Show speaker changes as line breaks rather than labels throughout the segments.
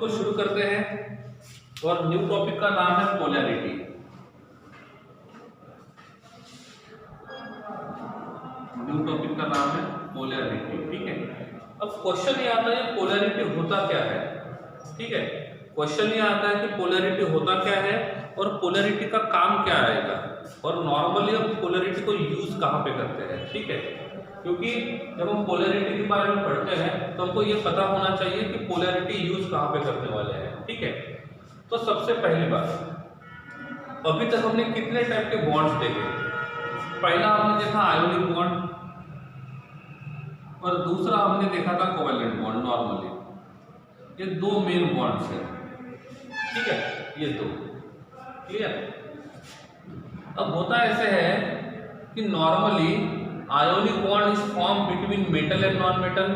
को शुरू करते हैं और न्यू टॉपिक का नाम है पोलैरिटी। न्यू टॉपिक का नाम है पोलैरिटी। ठीक है, अब क्वेश्चन ये आता है पोलैरिटी होता क्या है। ठीक है, क्वेश्चन ये आता है कि पोलैरिटी होता क्या है और पोलैरिटी का काम क्या आएगा और नॉर्मली हम पोलैरिटी को यूज कहाँ पे करते हैं। ठीक है, क्योंकि जब हम पोलैरिटी के बारे में पढ़ते हैं तो हमको ये पता होना चाहिए कि पोलैरिटी यूज कहाँ पे करने वाले हैं। ठीक है, तो सबसे पहली बात, अभी तक हमने कितने टाइप के बॉन्ड्स देखे। पहला हमने देखा आयोनिक बॉन्ड और दूसरा हमने देखा था कोवैलेंट बॉन्ड। नॉर्मली ये दो मेन बॉन्ड्स हैं। ठीक है, ये दो क्लियर। अब होता ऐसे है कि normally ionic bond is form between metal and non metal.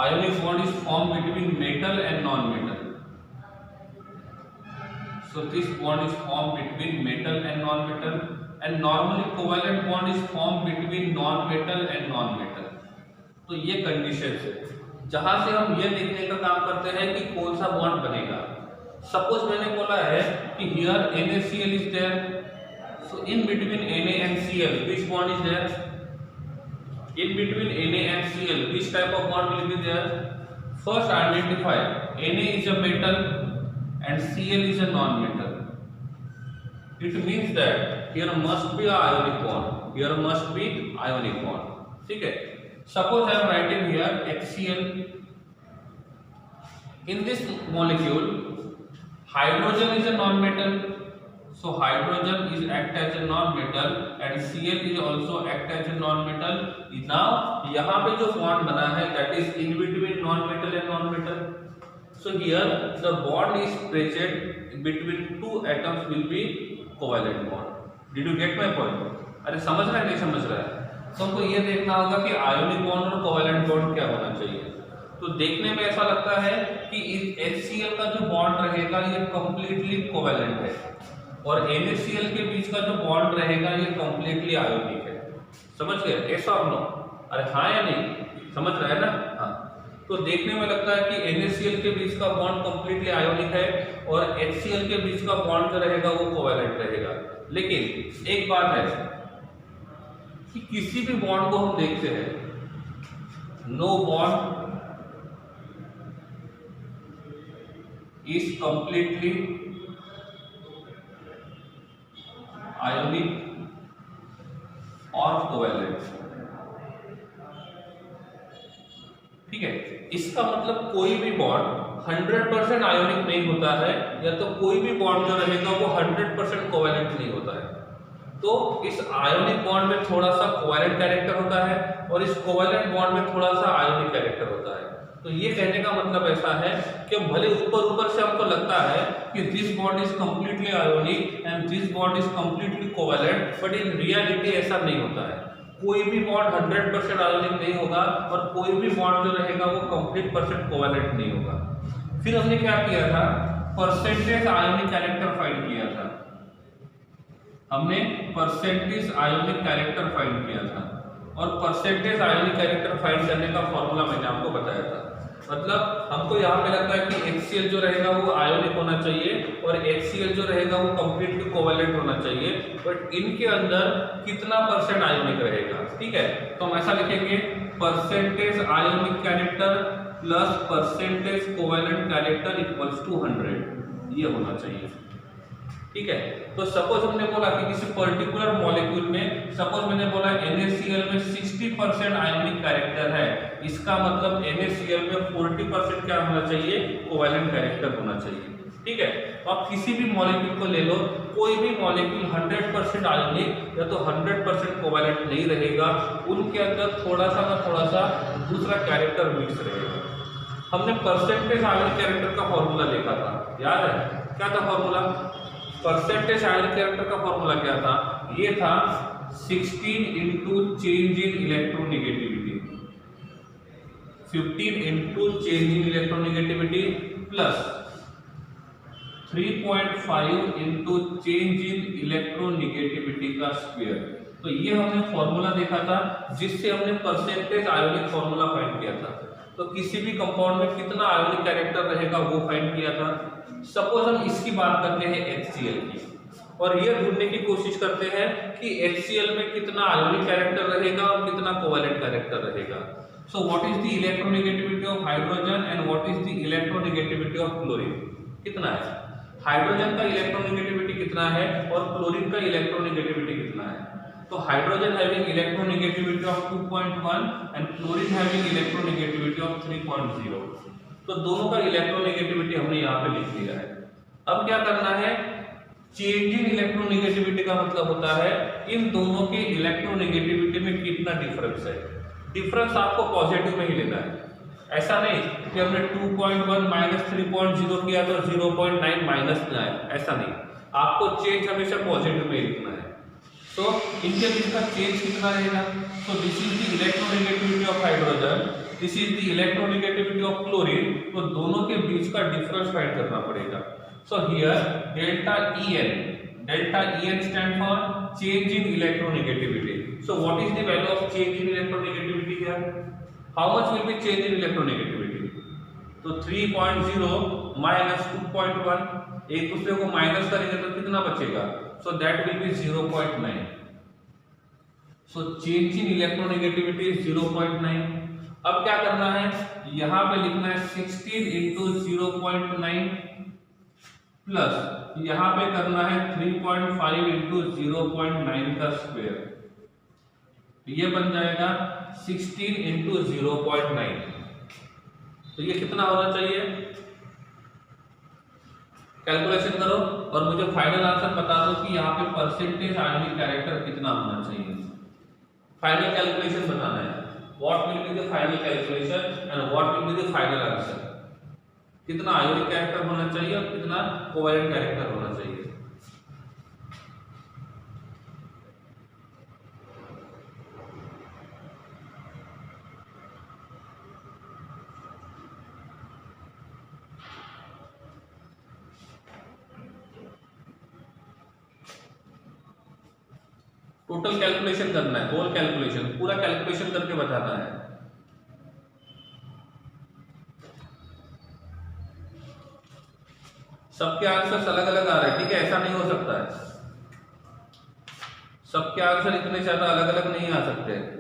Ionic bond is form between metal and non metal. So this bond is formed between metal and non-metal, and normally covalent bond is formed between non-metal and non-metal. तो ये condition है जहां से हम ये देखने का काम करते हैं कि कौन सा बॉन्ड बनेगा। सपोज मैंने बोला है कि here NaCl is there, so in between Na and Cl which bond is there? In between Na and Cl which type of bond will be there? First identify Na is a metal and Cl is a non-metal. It means that here must be a ionic bond. Here must be ionic bond. ठीक है, suppose I am writing here HCl. In this molecule, hydrogen is a non-metal. So hydrogen is act as a non-metal and Cl is also act as a non-metal. Now यहाँ पे जो bond बना है that is in between non-metal and non-metal. So here the bond is present between two atoms will be covalent bond. Did you get my point? अरे समझ रहा है नहीं समझ रहा है? तो हमको ये देखना होगा कि आयोनिक बॉन्ड और कोवैलेंट बॉन्ड क्या होना चाहिए। तो देखने में ऐसा लगता है कि इस HCl का जो बॉन्ड रहेगा ये कंप्लीटली कोवैलेंट है और NaCl के बीच का जो बॉन्ड रहेगा ये कंप्लीटली आयोनिक है। समझ गए? ऐसा हम लोग, अरे हाँ या नहीं समझ रहे हैं ना? हाँ, तो देखने में लगता है कि NaCl के बीच का बॉन्ड कंप्लीटली आयोनिक है और HCl के बीच का बॉन्ड जो रहेगा वो कोवैलेंट रहेगा। लेकिन एक बात है कि किसी भी बॉन्ड को हम देखते हैं, no bond is completely ionic और कोवैलेंट। ठीक है, इसका मतलब कोई भी बॉन्ड 100% आयोनिक नहीं होता है या तो कोई भी बॉन्ड जो रहेगा वो 100% कोवैलेंट नहीं होता है। तो इस आयोनिक बॉन्ड में थोड़ा सा कोवैलेंट कैरेक्टर होता है और इस कोवैलेंट बॉन्ड में थोड़ा सा आयोनिक कैरेक्टर होता है। तो ये कहने का मतलब ऐसा है कि भले ऊपर ऊपर से हमको लगता है कि this bond is completely ionic and this bond is completely covalent, but in reality ऐसा नहीं होता है। कोई भी बॉन्ड 100% आयोनिक नहीं होगा और कोई भी बॉन्ड जो रहेगा वो कंप्लीट % कोवैलेंट नहीं होगा। फिर हमने क्या किया था, परसेंटेज आयोनिक कैरेक्टर फाइंड किया था। हमने परसेंटेज आयोनिक कैरेक्टर फाइंड किया था और परसेंटेज आयोनिक कैरेक्टर फाइंड करने का फॉर्मूला मैंने आपको बताया था। मतलब हमको यहाँ पे लगता है कि HCl जो रहेगा वो आयोनिक होना चाहिए और HCl जो रहेगा वो कंप्लीटली कोवैलेंट होना चाहिए, बट इनके अंदर कितना % आयोनिक रहेगा। ठीक है, तो हम ऐसा लिखेंगे percentage ionic character plus percentage covalent character equals to 100, ये होना चाहिए। ठीक है, तो सपोज हमने बोला कि किसी पर्टिकुलर मॉलिक्यूल में, सपोज मैंने बोला NaCl में 60% आयोनिक कैरेक्टर है, इसका मतलब NaCl में 40% क्या होना चाहिए, कोवैलेंट कैरेक्टर होना चाहिए। ठीक है, तो आप किसी भी मॉलिक्यूल को ले लो, कोई भी मॉलिक्यूल 100% आयोनिक या तो 100% कोवैलेंट नहीं रहेगा, उनके अंदर थोड़ा सा दूसरा कैरेक्टर मिक्स रहेगा। हमने परसेंटेज आयोनिक कैरेक्टर का फॉर्मूला देखा था, याद है क्या था फॉर्मूला? परसेंटेज आयोनिक कैरेक्टर का फॉर्मूला क्या था? ये था 16 into change in electronegativity, 15 into change in electronegativity plus 3.5 into change in electronegativity का स्क्वायर। तो ये हमने फॉर्मूला देखा था जिससे हमने परसेंटेज आयोनिक फॉर्मूला फाइंड किया था। तो किसी भी कंपाउंड में कितना आयोनिक कैरेक्टर रहेगा वो फाइंड किया था। सपोज हम इसकी बात करते हैं HCl की, और ये ढूंढने की कोशिश करते हैं कि HCl में कितना आयोनिक कैरेक्टर रहेगा और कितना कोवेलेंट कैरेक्टर रहेगा। So what is the electronegativity of hydrogen and what is the electronegativity of chlorine? कितना है? हाइड्रोजन का इलेक्ट्रोनेगेटिविटी कितना है और क्लोरीन का इलेक्ट्रोनेगेटिविटी कितना है? तो hydrogen having electronegativity of 2.1 and chlorine having electronegativity of 3.0। तो दोनों का इलेक्ट्रोनेगेटिविटी हमने यहाँ पे लिख दिया है। अब क्या करना है? चेंज इन इलेक्ट्रोनेगेटिविटी का मतलब होता है इन दोनों के इलेक्ट्रोनेगेटिविटी में कितना डिफरेंस है। डिफरेंस आपको पॉजिटिव में ही लेना है, ऐसा नहीं कि हमने 2.1 माइनस 3.0 किया तो 0.9 माइनस में आया, ऐसा नहीं। आपको चेंज हमेशा पॉजिटिव में ही लिखना है। तो इनके बीच का चेंज कितना रहेगा? तो this is the electronegativity of hydrogen, this is the electronegativity of chlorine. तो दोनों के बीच का डिफरेंस फाइंड करना पड़ेगा। So here delta En stand for change in electronegativity. So what is the value of change in electronegativity here? How much will be change in electronegativity? तो 3.0 minus 2.1, एक दूसरे को माइनस करेंगे तो कितना बचेगा? So that will be 0.9. So change in electronegativity is 0.9. अब क्या करना है? यहाँ पे लिखना है 16 into 0.9 प्लस यहाँ पे करना है 3.5 into 0.9 का स्क्वायर। ये बन जाएगा 16 into 0.9। तो ये कितना होना चाहिए? कैलकुलेशन करो और मुझे फाइनल आंसर बता दो कि यहाँ पे परसेंटेज आयोनिक कैरेक्टर कितना होना चाहिए। फाइनल कैलकुलेशन बताना है। What will be the final calculation and what will be the final answer. कितना आयोनिक कैरेक्टर होना चाहिए और कितना कोवेलेंट कैरेक्टर होना चाहिए। टोटल कैलकुलेशन करना है, होल कैलकुलेशन, पूरा कैलकुलेशन करके बताना है। सबके आंसर अलग अलग आ रहे हैं, ठीक है, ऐसा नहीं हो सकता है। सबके आंसर इतने ज्यादा अलग अलग नहीं आ सकते।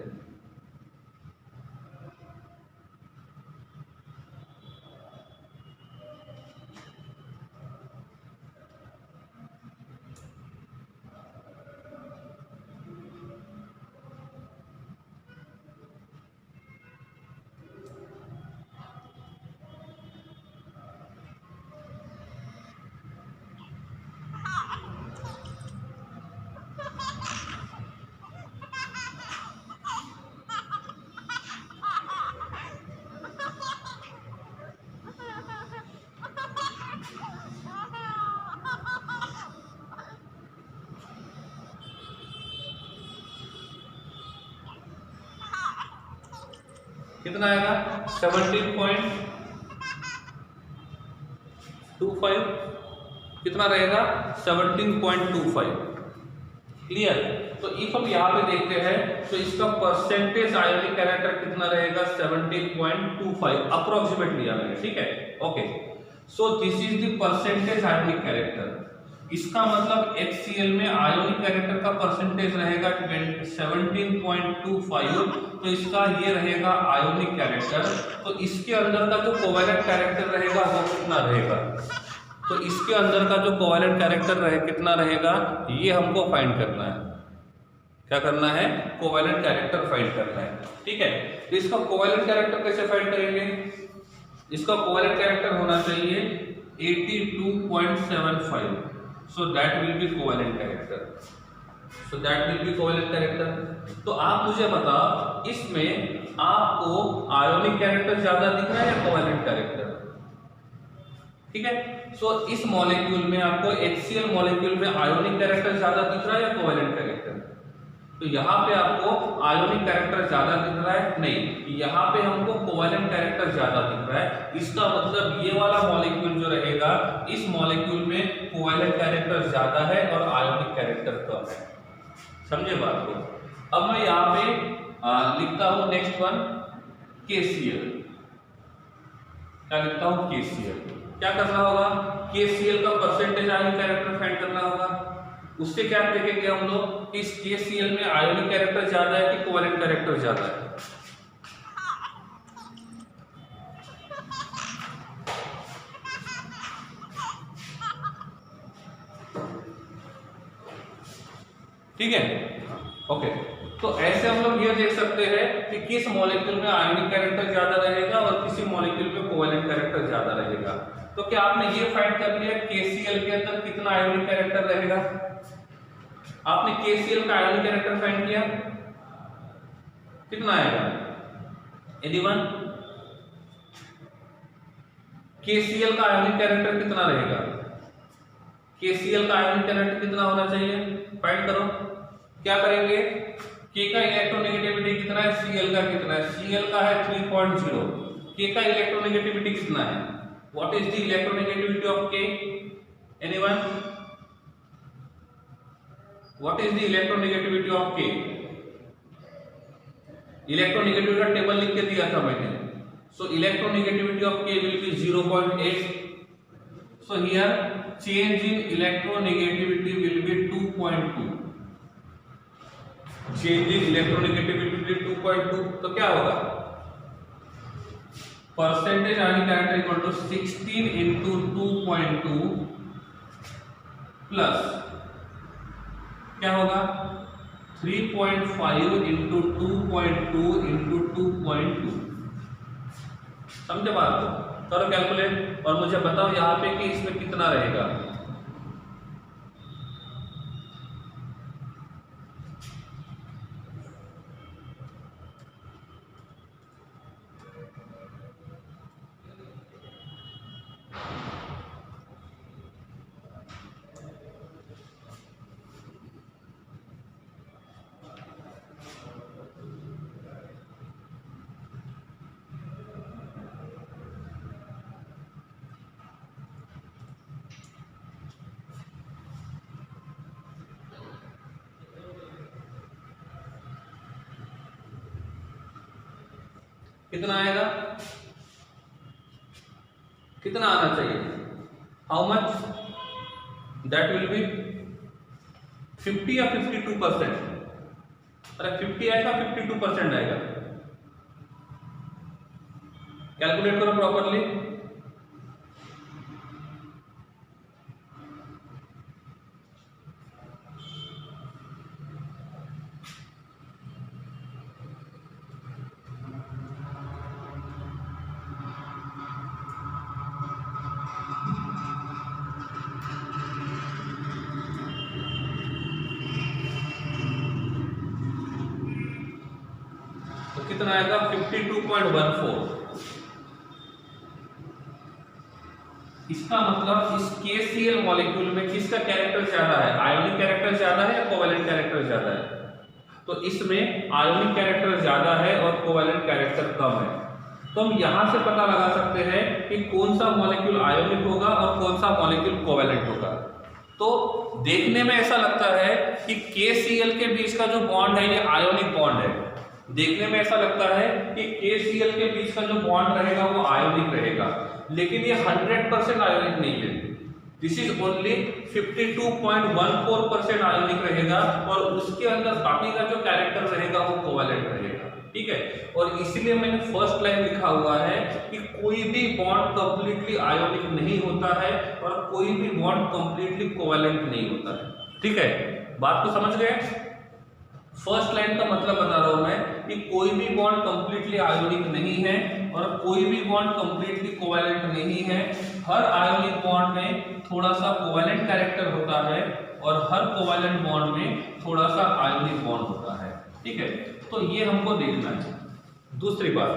कितना आएगा? 17.25। कितना रहेगा? 17.25। क्लियर? तो इफ हम यहाँ पे देखते हैं तो इसका परसेंटेज आयोनिक कैरेक्टर कितना रहेगा? 17.25 अप्रोक्सीमेटली आ रहा है, ठीक है, okay. So this is the percentage ionic character. इसका मतलब HCl में आयोनिक कैरेक्टर का परसेंटेज रहेगा 17.25। तो इसका ये रहेगा आयोनिक कैरेक्टर। तो इसके अंदर का जो कोवेलेंट कैरेक्टर रहेगा वो कितना रहेगा? तो इसके अंदर का जो कोवेलेंट कैरेक्टर कितना रहेगा ये हमको फाइंड करना है। क्या करना है? कोवेलेंट कैरेक्टर फाइंड करना है, ठीक है। तो इसका कोवेलेंट कैरेक्टर कैसे फाइंड करेंगे? इसका कोवेलेंट कैरेक्टर होना चाहिए 82.75। So that will be covalent character. So that will be covalent character. तो आप मुझे बताओ इसमें आपको आयोनिक कैरेक्टर ज्यादा दिख रहा है या कोवेलेंट कैरेक्टर? ठीक है। सो इस मॉलिक्यूल में आपको HCl मॉलिक्यूल में आयोनिक कैरेक्टर ज्यादा दिख रहा है या कोवेलेंट कैरेक्टर? तो यहाँ पे आपको आयोनिक कैरेक्टर ज्यादा दिख रहा है? नहीं, यहाँ पे हमको कोवेलेंट कैरेक्टर ज्यादा दिख रहा है। इसका मतलब ये वाला मॉलिक्यूल जो रहेगा इस मॉलिक्यूल में कोवेलेंट कैरेक्टर ज्यादा है और आयोनिक कैरेक्टर कम है। समझे बात को? अब मैं यहाँ पे लिखता हूँ नेक्स्ट वन KCl। क्या लिखता हूँ, KCl। क्या करना होगा, KCl का परसेंटेज आयनिक कैरेक्टर फाइंड करना होगा। उससे क्या देखेंगे हम लोग, इस KCl में आयनिक कैरेक्टर ज्यादा है कि कोवेलेंट कैरेक्टर ज्यादा है। ठीक है, ओके। तो ऐसे हम लोग ये देख सकते हैं कि किस मॉलिक्यूल में आयनिक कैरेक्टर ज्यादा रहेगा और किसी मॉलिक्यूल में कोवेलेंट कैरेक्टर ज्यादा रहेगा। तो क्या आपने ये फाइंड कर लिया KCl के अंदर कितना आयनिक कैरेक्टर रहेगा? आपने KCl का आयनिक कैरेक्टर फाइंड किया, कितना आएगा? एनीवन? KCl का आयनिक कैरेक्टर कितना रहेगा? KCl का आयनिक कैरेक्टर कितना होना चाहिए, फाइंड करो। क्या करेंगे, K का इलेक्ट्रोनेगेटिविटी कितना है, Cl का कितना है? Cl का है 3.0, K का इलेक्ट्रोनेगेटिविटी कितना है? What is the electronegativity of K? Anyone? What is the electronegativity of K? Electronegativity का टेबल लिख के दिया था मैंने। So electronegativity of K will be 0.8। So here change in electronegativity will be 2.2। Change in electronegativity 2.2। तो क्या होगा, percentage ionic character equal to 16 into 2.2 plus क्या होगा 3.5 इंटू 2.2 इंटू 2.2। समझे बात को? करो कैलकुलेट और मुझे बताओ यहाँ पे कि इसमें कितना रहेगा। कितना आएगा, कितना आना चाहिए, how much? That will be 50 या 52%। अरे 50 आएगा, 52% आएगा। कैलकुलेट करो प्रॉपरली। कितना आएगा 52.14। इसका मतलब इस KCl मॉलिक्यूल में किसका कैरेक्टर ज्यादा है, आयोनिक कैरेक्टर ज्यादा है या कोवेलेंट कैरेक्टर ज्यादा है? तो इसमें आयोनिक कैरेक्टर ज्यादा है और कोवेलेंट कैरेक्टर कम है। तो हम यहां से पता लगा सकते हैं कि कौन सा मॉलिक्यूल आयोनिक होगा और कौन सा मॉलिक्यूल कोवेलेंट होगा। तो देखने में ऐसा लगता है कि KCl के बीच का जो बॉन्ड है ये आयोनिक बॉन्ड है। देखने में ऐसा लगता है कि KCl के बीच का जो बॉन्ड रहेगा वो आयोनिक रहेगा, लेकिन ये 100% आयोनिक नहीं है। दिस इज ओनली 52.14% आयोनिक रहेगा और उसके अंदर बाकी का जो कैरेक्टर रहेगा वो कोवेलेंट रहेगा। ठीक है, और इसलिए मैंने फर्स्ट लाइन लिखा हुआ है कि कोई भी बॉन्ड कंप्लीटली आयोनिक नहीं होता है और कोई भी बॉन्ड कंप्लीटली कोवेलेंट नहीं होता है। ठीक है, बात को समझ गए? फर्स्ट लाइन का मतलब बता रहा हूं मैं कि कोई भी बॉन्ड कंप्लीटली आयोनिक नहीं है और कोई भी बॉन्ड कंप्लीटली कोवेलेंट नहीं है। हर आयोनिक बॉन्ड में थोड़ा सा कोवेलेंट कैरेक्टर होता है और हर कोवेलेंट बॉन्ड में थोड़ा सा आयोनिक बॉन्ड होता है। ठीक है, तो ये हमको देखना है। दूसरी बात,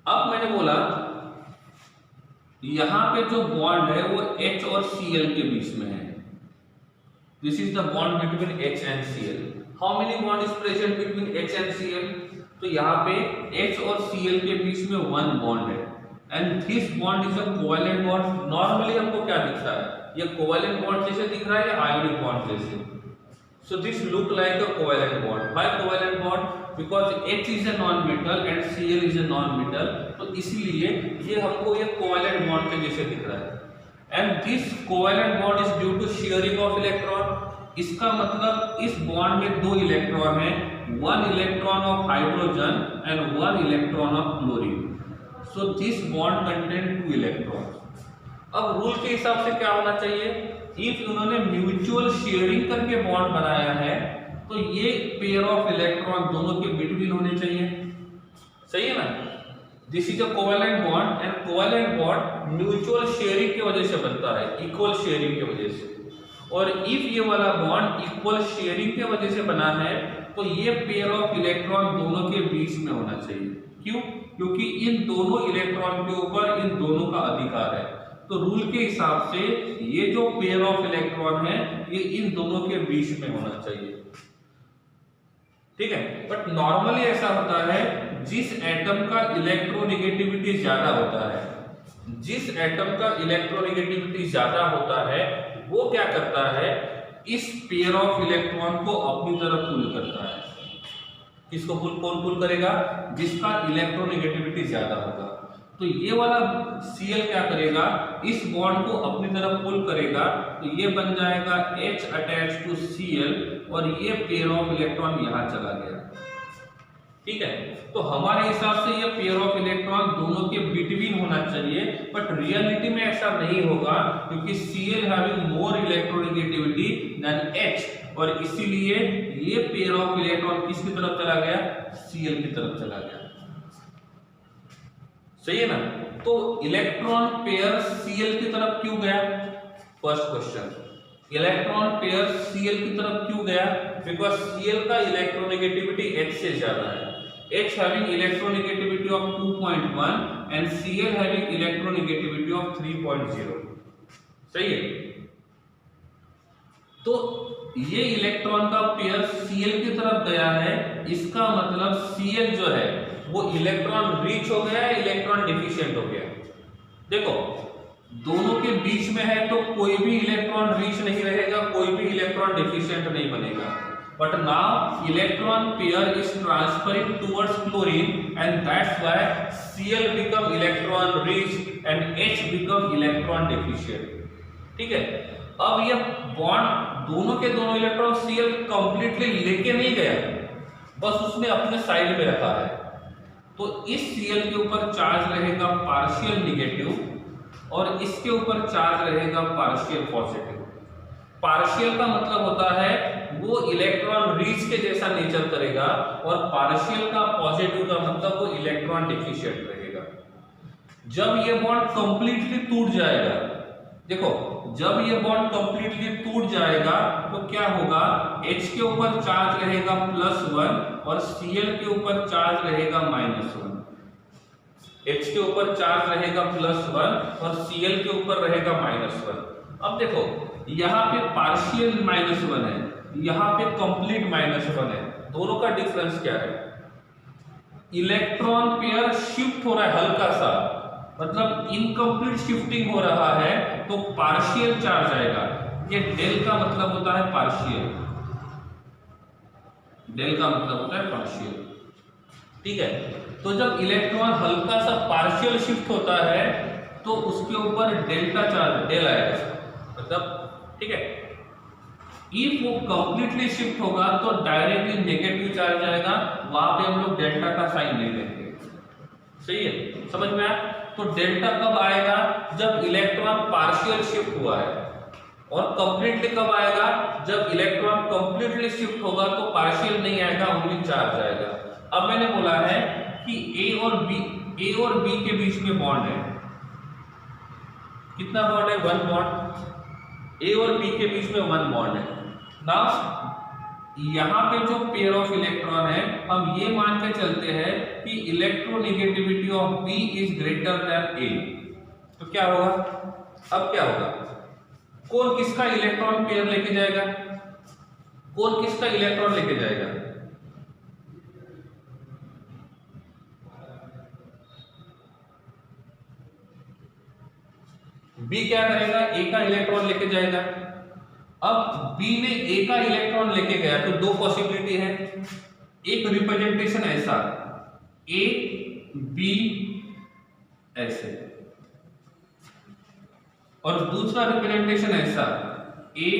अब मैंने बोला यहां पे जो बॉन्ड है वो H और Cl के बीच में है। This is the bond between H and Cl. How many bond is present between H and Cl? तो यहाँ पे H और Cl के बीच में one bond है, and this bond is a covalent bond. Normally हमको क्या दिखता है, ये covalent bond जैसे दिख रहा है या ionic bond जैसे? So this look like a covalent bond. Why covalent bond? Because H is a non-metal and Cl is a non-metal. तो इसलिए ये हमको ये covalent bond के जैसे दिख रहा है. And this covalent bond is due to sharing of electron. इसका मतलब इस बॉन्ड में दो इलेक्ट्रॉन हैं, one electron of hydrogen and one electron of chlorine. So this bond contain two electrons. अब रूल के हिसाब से क्या होना चाहिए? इफ उन्होंने म्यूचुअल शेयरिंग करके बॉन्ड बनाया है तो ये पेयर ऑफ इलेक्ट्रॉन दोनों के बिटवीन होने चाहिए. सही है ना? This is a covalent bond and covalent bond mutual sharing की वजह से बनता है, इक्वल शेयरिंग की वजह से. और इफ ये वाला बॉन्ड इक्वल शेयरिंग की वजह से बना है तो ये पेयर ऑफ इलेक्ट्रॉन दोनों के बीच में होना चाहिए. क्यों? क्योंकि इन दोनों इलेक्ट्रॉन के ऊपर इन दोनों का अधिकार है. तो रूल के हिसाब से ये जो पेयर ऑफ इलेक्ट्रॉन है ये इन दोनों के बीच में होना चाहिए. ठीक है. बट नॉर्मली ऐसा होता है जिस एटम का इलेक्ट्रोनेगेटिविटी ज्यादा होता है, जिस एटम का इलेक्ट्रोनेगेटिविटी ज्यादा होता है वो क्या करता है, इस पेयर ऑफ इलेक्ट्रॉन को अपनी तरफ पुल करता है. किसको पुल? कौन पुल करेगा? जिसका इलेक्ट्रोनेगेटिविटी ज्यादा होगा. तो ये वाला Cl क्या करेगा, इस बॉन्ड को अपनी तरफ पुल करेगा तो ये बन जाएगा H अटैच टू Cl और ये पेयर ऑफ इलेक्ट्रॉन यहाँ चला गया. ठीक है. तो हमारे हिसाब से ये पेयर ऑफ इलेक्ट्रॉन दोनों के बिटवीन होना चाहिए, बट रियलिटी में ऐसा नहीं होगा क्योंकि Cl having more electronegativity than H और इसीलिए ये पेयर ऑफ इलेक्ट्रॉन किसकी तरफ चला गया? Cl की तरफ चला गया. सही है ना? तो इलेक्ट्रॉन पेयर Cl की तरफ क्यों गया? First question, electron pair Cl की तरफ क्यों गया? बिकॉज Cl का इलेक्ट्रोनेगेटिविटी H से ज्यादा है. H having electronegativity of 2.1 and Cl having electronegativity of 3.0. सही है. तो ये इलेक्ट्रॉन का पेयर Cl की तरफ गया है, इसका मतलब Cl जो है वो इलेक्ट्रॉन रीच हो गया है, इलेक्ट्रॉन डिफिशिएंट हो गया. देखो दोनों के बीच में है तो कोई भी इलेक्ट्रॉन रीच नहीं रहेगा, कोई भी इलेक्ट्रॉन डिफिशिएंट नहीं बनेगा. But now electron pair is transferring towards chlorine and that's why Cl become electron rich and H become electron deficient. ठीक है. अब ये बॉन्ड दोनों के दोनों इलेक्ट्रॉन Cl कंप्लीटली लेके नहीं गया, बस उसने अपने साइड में रखा है. तो इस Cl के ऊपर चार्ज रहेगा पार्शियल निगेटिव और इसके ऊपर चार्ज रहेगा पार्शियल पॉजिटिव. पार्शियल का मतलब होता है वो इलेक्ट्रॉन रीच के जैसा नेचर करेगा और पार्शियल का पॉजिटिव का मतलब वो इलेक्ट्रॉन डिफिशिएंट रहेगा. जब ये बॉन्ड कंप्लीटली टूट जाएगा, देखो जब ये बॉन्ड कंप्लीटली टूट जाएगा तो क्या होगा, H के ऊपर चार्ज रहेगा +1 और Cl के ऊपर चार्ज रहेगा -1. H के ऊपर चार्ज रहेगा +1 और Cl के ऊपर रहेगा -1. अब देखो यहाँ पे पार्शियल -1 है, यहाँ पे कंप्लीट -1 है. दोनों का डिफरेंस क्या है? इलेक्ट्रॉन पेयर शिफ्ट हो रहा है हल्का सा, मतलब इनकम्प्लीट शिफ्टिंग हो रहा है तो पार्शियल चार्ज आएगा. ये डेल का मतलब होता है पार्शियल, डेल का मतलब होता है पार्शियल. ठीक है. तो जब इलेक्ट्रॉन हल्का सा पार्शियल शिफ्ट होता है तो उसके ऊपर डेल्टा चार्ज डेल आएगा, मतलब ठीक है. इफ वो कंप्लीटली शिफ्ट होगा तो डायरेक्टली नेगेटिव चार्ज आएगा, वहां पे हम लोग डेल्टा का साइन ले लेंगे. सही है. समझ में आया? तो डेल्टा कब आएगा? जब इलेक्ट्रॉन पार्शियल शिफ्ट हुआ है. और कंप्लीटली कब आएगा? जब इलेक्ट्रॉन कंप्लीटली शिफ्ट होगा तो पार्शियल नहीं आएगा, ओनली चार्ज आएगा. अब मैंने बोला है कि A और B के बीच में बॉन्ड है. कितना बॉन्ड है? 1 बॉन्ड. A और B के बीच में 1 बॉन्ड है. नाउ यहाँ पे जो पेयर ऑफ इलेक्ट्रॉन है, हम ये मान के चलते हैं कि electronegativity of B is greater than A. तो क्या होगा? अब क्या होगा? कौन किसका इलेक्ट्रॉन पेयर लेके जाएगा? कौन किसका इलेक्ट्रॉन लेके जाएगा? B क्या करेगा? A का इलेक्ट्रॉन लेके जाएगा. अब बी ने ए का इलेक्ट्रॉन लेके गया तो दो पॉसिबिलिटी है, एक रिप्रेजेंटेशन ऐसा ए बी ऐसे, और दूसरा रिप्रेजेंटेशन ऐसा ए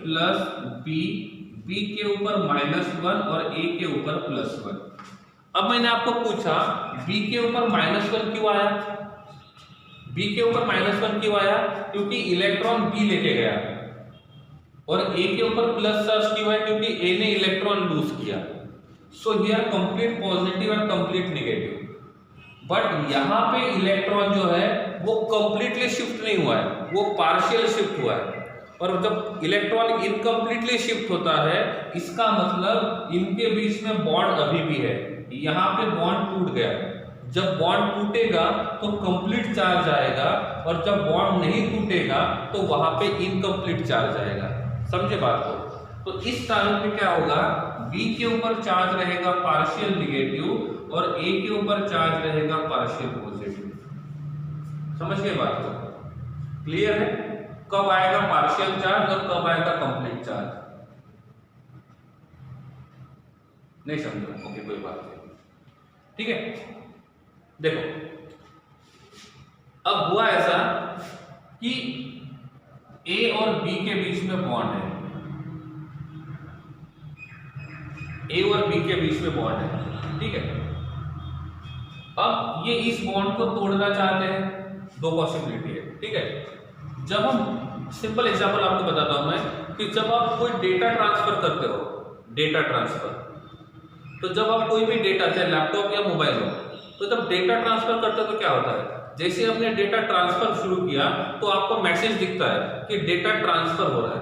प्लस बी, बी के ऊपर -1 और ए के ऊपर +1। अब मैंने आपको पूछा बी के ऊपर -1 क्यों आया, बी के ऊपर -1 क्यों आया, क्योंकि इलेक्ट्रॉन बी लेके गया, और ए के ऊपर प्लस चार्ज क्यों है, क्योंकि ए ने इलेक्ट्रॉन लूज किया। So here complete positive and complete negative. But यहाँ पे इलेक्ट्रॉन जो है वो कंप्लीटली शिफ्ट नहीं हुआ है, वो पार्शियल शिफ्ट हुआ है। और जब इलेक्ट्रॉन इनकम्प्लीटली शिफ्ट होता है इसका मतलब इनके बीच में बॉन्ड अभी भी है, यहाँ पे बॉन्ड टूट गया। जब बॉन्ड टूटेगा तो कंप्लीट चार्ज आएगा, और जब बॉन्ड नहीं टूटेगा तो वहां पे इनकम्प्लीट चार्ज आएगा। समझे बात को? तो इस ट्रांजिशन में क्या होगा, बी के ऊपर चार्ज रहेगा पार्शियल निगेटिव और ए के ऊपर चार्ज रहेगा पार्शियल पॉजिटिव। समझ गए बात को? क्लियर है? कब आएगा पार्शियल चार्ज और कब आएगा कंप्लीट चार्ज? नहीं समझा? ओके, कोई बात नहीं, ठीक है। देखो अब हुआ ऐसा कि ए और बी के बीच में बॉन्ड है, ए और बी के बीच में बॉन्ड है, ठीक है। अब ये इस बॉन्ड को तोड़ना चाहते हैं, दो पॉसिबिलिटी है, ठीक है। जब हम सिंपल एग्जांपल आपको बताता हूं मैं कि जब आप कोई डेटा ट्रांसफर करते हो, डेटा ट्रांसफर, तो जब आप कोई भी डेटा चाहे लैपटॉप या मोबाइल हो, तो जब डेटा ट्रांसफर करते हो तो क्या होता है, जैसे आपने डेटा ट्रांसफर शुरू किया तो आपको मैसेज दिखता है कि डेटा ट्रांसफर हो रहा है,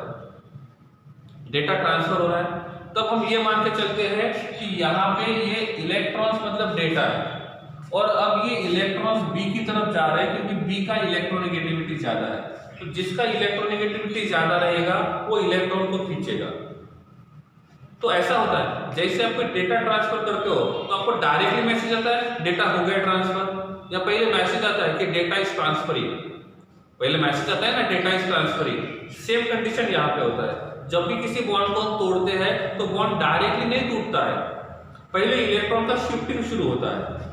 डेटा ट्रांसफर हो रहा है। तब हम ये मान के चलते हैं कि यहाँ पे ये इलेक्ट्रॉन्स मतलब डेटा है, और अब ये इलेक्ट्रॉन्स बी की तरफ जा रहे हैं क्योंकि बी का इलेक्ट्रोनेगेटिविटी ज्यादा है। तो जिसका इलेक्ट्रोनेगेटिविटी ज्यादा रहेगा वो इलेक्ट्रॉन को खींचेगा। तो ऐसा होता है जैसे आप कोई डेटा ट्रांसफर करते हो तो आपको डायरेक्टली मैसेज आता है डेटा हो गया ट्रांसफर, या पहले मैसेज आता है कि डेटा इज ट्रांसफरिंग, पहले मैसेज आता है ना data is transferring. Same condition यहाँ पे होता है, जब भी किसी बॉन्ड को तोड़ते हैं तो बॉन्ड डायरेक्टली नहीं टूटता है, पहले इलेक्ट्रॉन का शिफ्टिंग शुरू होता है।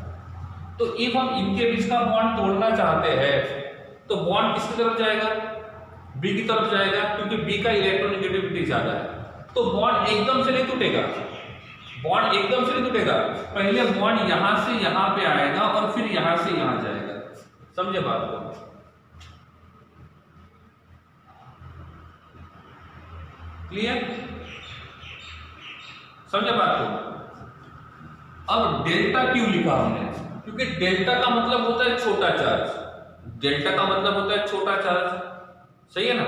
तो इफ हम इनके बीच का बॉन्ड तोड़ना चाहते हैं तो बॉन्ड किसकी तरफ जाएगा, बी की तरफ जाएगा, क्योंकि बी का इलेक्ट्रोनेगेटिविटी ज्यादा है। तो बॉन्ड एकदम से नहीं टूटेगा, बॉन्ड एकदम से नहीं टूटेगा, पहले बॉन्ड यहां से यहां पे आएगा और फिर यहां से यहां जाएगा। समझे बात को? क्लियर? समझे बात को? अब डेल्टा क्यों लिखा हमने, क्योंकि डेल्टा का मतलब होता है छोटा चार्ज, डेल्टा का मतलब होता है छोटा चार्ज, सही है ना।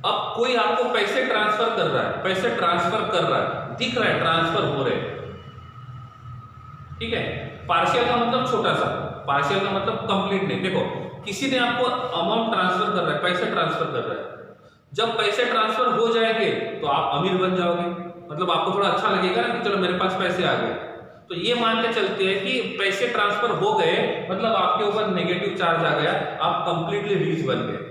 अब कोई आपको पैसे ट्रांसफर कर रहा है, पैसे ट्रांसफर कर रहा है, दिख रहा है ट्रांसफर हो रहे, ठीक है। पार्शियल का मतलब छोटा सा, पार्शियल का मतलब कंप्लीट नहीं। देखो किसी ने आपको अमाउंट ट्रांसफर कर रहा है, पैसे ट्रांसफर कर रहा है, जब पैसे ट्रांसफर हो जाएंगे तो आप अमीर बन जाओगे, मतलब आपको थोड़ा अच्छा लगेगा ना कि चलो मेरे पास पैसे आ गए। तो ये मान के चलते हैं कि पैसे ट्रांसफर हो गए मतलब आपके ऊपर नेगेटिव चार्ज आ गया, आप कंप्लीटली रिच बन गए।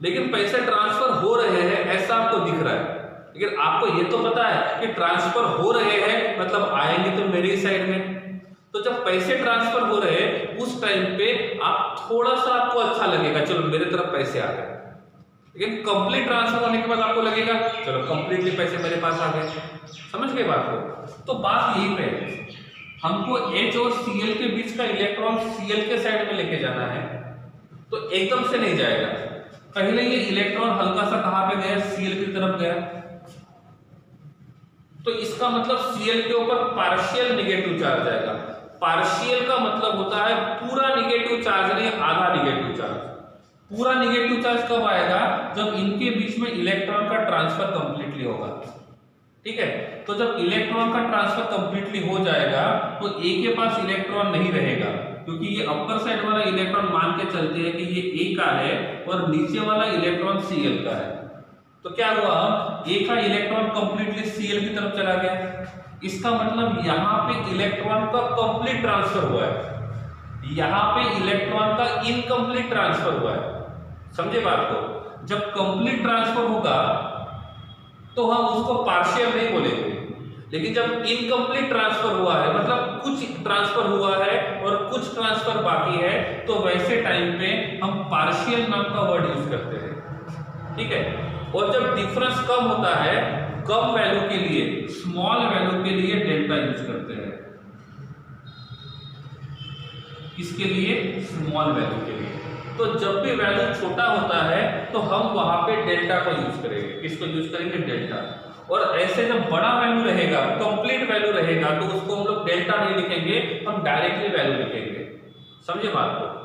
लेकिन पैसे ट्रांसफर हो रहे हैं ऐसा आपको दिख रहा है, लेकिन आपको ये तो पता है कि ट्रांसफर हो रहे हैं मतलब आएंगे तो मेरी साइड में। तो जब पैसे ट्रांसफर हो रहे हैं उस टाइम पे आप थोड़ा सा आपको अच्छा लगेगा, चलो मेरे तरफ पैसे आ गए। लेकिन कंप्लीट ट्रांसफर होने के बाद आपको लगेगा चलो कंप्लीटली पैसे मेरे पास आ गए। समझ गए बात को? तो बात यही पे हमको H और Cl के बीच का इलेक्ट्रॉन Cl के साइड में लेके जाना है, तो एकदम से नहीं जाएगा। पहले ये इलेक्ट्रॉन हल्का सा कहां पे गया, Cl की तरफ गया, तो इसका मतलब Cl के ऊपर पार्शियल नेगेटिव चार्ज आएगा। पार्शियल का मतलब होता है पूरा नेगेटिव चार्ज नहीं, आधा नेगेटिव चार्ज। पूरा नेगेटिव चार्ज कब आएगा, जब इनके बीच में इलेक्ट्रॉन का ट्रांसफर कंप्लीटली होगा, ठीक है। तो जब इलेक्ट्रॉन का ट्रांसफर कंप्लीटली हो जाएगा तो ए के पास इलेक्ट्रॉन नहीं रहेगा, क्योंकि ये अपर साइड वाला इलेक्ट्रॉन मान के चलते हैं कि ये ए का है और नीचे वाला इलेक्ट्रॉन Cl का है। तो क्या हुआ, ए का इलेक्ट्रॉन कंप्लीटली Cl की तरफ चला गया, इसका मतलब यहाँ पे इलेक्ट्रॉन का कंप्लीट ट्रांसफर हुआ है, यहाँ पे इलेक्ट्रॉन का इनकम्प्लीट ट्रांसफर हुआ है। समझे बात को? जब कंप्लीट ट्रांसफर होगा तो हम उसको पार्शियल नहीं बोलेंगे। लेकिन जब इनकम्प्लीट ट्रांसफर हुआ है, मतलब कुछ ट्रांसफर हुआ है और कुछ ट्रांसफर बाकी है, तो वैसे टाइम पे हम पार्शियल नाम का वर्ड यूज करते हैं, ठीक है। और जब डिफरेंस कम होता है, कम वैल्यू के लिए, स्मॉल वैल्यू के लिए डेल्टा यूज करते हैं। किसके लिए? स्मॉल वैल्यू के लिए। तो जब भी वैल्यू छोटा होता है तो हम वहां पे डेल्टा को यूज करेंगे। किसको यूज करेंगे? डेल्टा। और ऐसे जब बड़ा वैल्यू रहेगा, कंप्लीट वैल्यू रहेगा, तो उसको हम लोग डेल्टा नहीं लिखेंगे, हम डायरेक्टली वैल्यू लिखेंगे। समझे बात को?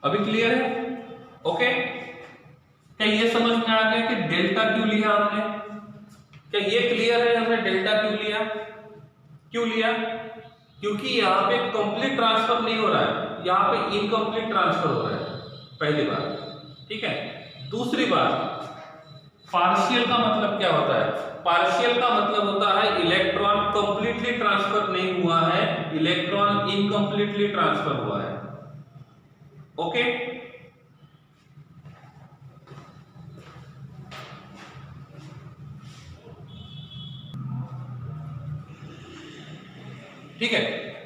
अभी क्लियर है? ओके। क्या ये समझ में आ गया कि डेल्टा क्यों लिया हमने? क्या ये क्लियर है हमने डेल्टा क्यों लिया? क्यों लिया? क्योंकि यहाँ पे कंप्लीट ट्रांसफर नहीं हो रहा है, यहाँ पे इनकम्प्लीट ट्रांसफर हो रहा है, पहली बात, ठीक है। दूसरी बात, पार्शियल का मतलब क्या होता है? पार्शियल का मतलब होता है इलेक्ट्रॉन कंप्लीटली ट्रांसफर नहीं हुआ है, इलेक्ट्रॉन इनकम्प्लीटली ट्रांसफर हुआ है। ओके। ठीक है।